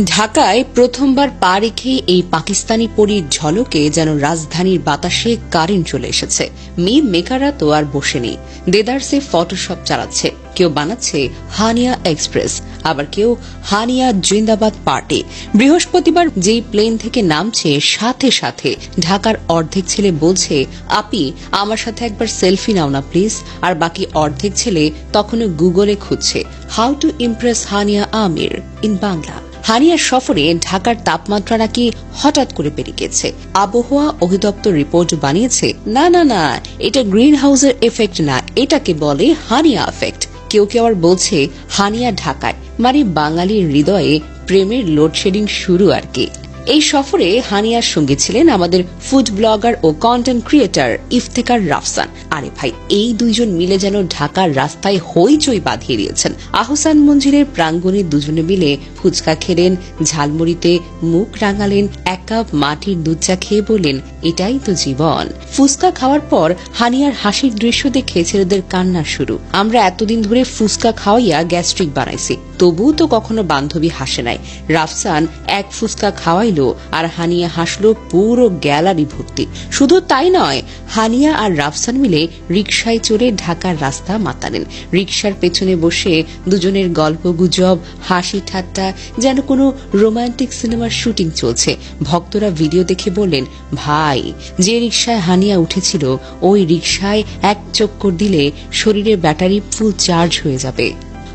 ঢাকায় প্রথমবার পা রেখে এই পাকিস্তানি পরীর ঝলকে যেন রাজধানীর বাতাসে কারেন্ট চলে এসেছে। মিম মেকাররা তো আর বসেনি, দেদারসে ফটোশপ চালাচ্ছে। কেউ বানাচ্ছে হানিয়া এক্সপ্রেস, আবার কেউ হানিয়া জিন্দাবাদ পার্টি। বৃহস্পতিবার যেই প্লেন থেকে নামছে সাথে সাথে ঢাকার অর্ধেক ছেলে বলছে, আপি আমার সাথে একবার সেলফি নাও না প্লিজ। আর বাকি অর্ধেক ছেলে তখনও গুগলে খুঁজছে how to impress Hania Aamir in Bangla. হানিয়ার সফরে ঢাকার তাপমাত্রা নাকি হঠাৎ করে বেড়ে গেছে। আবহাওয়া অধিদপ্তর রিপোর্ট বানিয়েছে, না না না, এটা গ্রিন হাউসের এফেক্ট না, এটাকে বলে হানিয়া এফেক্ট। কেউ কেউ আবার বলছে হানিয়া ঢাকায়, মানে বাঙালির হৃদয়ে প্রেমের লোডশেডিং শুরু আর কি। এই সফরে হানিয়ার সঙ্গে ছিলেন আমাদের ফুড ব্লগার ও কন্টেন্ট ক্রিয়েটর ইফতেখার রাফসান। আরে ভাই, এই দুইজন মিলে যেন ঢাকার রাস্তায় হইচই বাঁধিয়ে দিয়েছেন। আহসান মঞ্জিলের প্রাঙ্গণে দুজনে মিলে ফুচকা খেলেন, ঝালমুড়িতে মুখ রাঙালেন, এক কাপ মাটির দুধ চা খেয়ে বললেন এটাই তো জীবন। ফুচকা খাওয়ার পর হানিয়ার হাসির দৃশ্য দেখে ছেলেদের কান্না শুরু। আমরা এতদিন ধরে ফুচকা খাওয়াইয়া গ্যাস্ট্রিক বানাইছি, তবুও তো কখনো বান্ধবী হাসে নাই। রাফসান এক ফুচকা খাওয়াইল আর হানিয়া হাসলো পুরো গ্যালারি ভর্তি। শুধু তাই নয়, হানিয়া আর রাফসান মিলে রিকশায় চড়ে ঢাকার রাস্তা মাতালেন। রিকশার পেছনে বসে দুজনের গল্প গুজব, হাসি ঠাট্টা, যেন কোনো রোমান্টিক সিনেমার শুটিং চলছে। ভক্তরা ভিডিও দেখে বললেন, ভাই যে রিকশায় হানিয়া উঠেছিল ওই রিকশায় এক চক্কর দিলে শরীরের ব্যাটারি ফুল চার্জ হয়ে যাবে।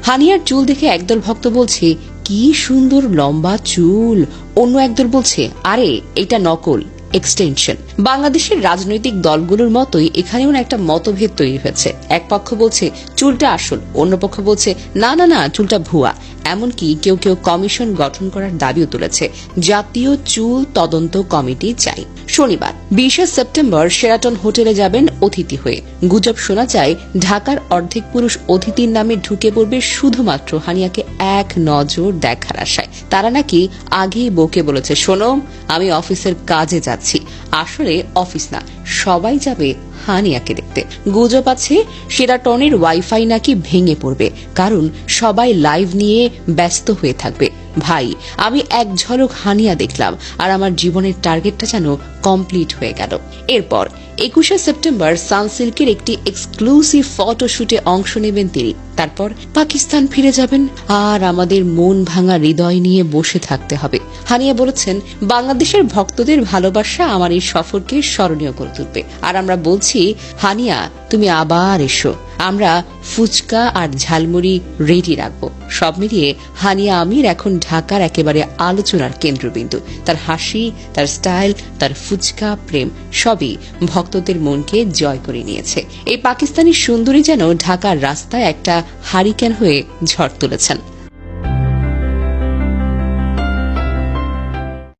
হানিয়ার চুল দেখে একদল ভক্ত বলছে কি সুন্দর লম্বা চুল, অন্য একদল বলছে আরে এটা নকল, এক্সটেনশন। বাংলাদেশের রাজনৈতিক দলগুলোর মতোই এখানেও একটা মতভেদ তৈরি হয়েছে। এক পক্ষ বলছে চুলটা আসল, অন্য পক্ষ বলছে না না না চুলটা ভুয়া। এমনকি কেউ কেউ কমিশন গঠন করার দাবিও তুলেছে, জাতীয় চুল তদন্ত কমিটি চাই। শনিবার 20 সেপ্টেম্বর শেরাটন হোটেলে যাবেন অতিথি হয়ে। গুজব শোনা যায় ঢাকার অর্ধেক পুরুষ অতিথির নামে ঢুকে পড়বে শুধুমাত্র হানিয়াকে এক নজর দেখার আশায়। তারা নাকি আগেই বউকে বলেছে, শোনো আমি অফিসের কাজে যাচ্ছি। আসলে অফিস না, সবাই যাবে হানিয়াকে দেখতে। গুজব আছে শেরাটনের ওয়াইফাই নাকি ভেঙে পড়বে, কারণ সবাই লাইভ নিয়ে ব্যস্ত হয়ে থাকবে। ভাই আমি এক ঝলক হানিয়া দেখলাম আর আমার জীবনের টার্গেটটা যেন কমপ্লিট হয়ে গেল। এরপর 21 সেপ্টেম্বর সানসিল্কের একটি এক্সক্লুসিভ ফটোশুটে অংশ নেবেন তিনি। তারপর পাকিস্তান ফিরে যাবেন আর আমাদের মন ভাঙা হৃদয় নিয়ে বসে থাকতে হবে। হানিয়া বলেছেন, বাংলাদেশের ভক্তদের ভালোবাসা আমার এই সফরকে স্মরণীয় করে তুলবে। আর আমরা বলছি হানিয়া তুমি আবার এসো, আমরা ফুচকা আর ঝালমুড়ি রেডি রাখবো। সব মিলিয়ে হানিয়া আমির এখন ঢাকার একেবারে আলোচনার কেন্দ্রবিন্দু। তার হাসি, তার স্টাইল, তার ফুচকা প্রেম সবই ভক্তদের মনকে জয় করে নিয়েছে। এই পাকিস্তানি সুন্দরী যেন ঢাকার রাস্তায় একটা হারিকেন হয়ে ঝড় তুলেছেন।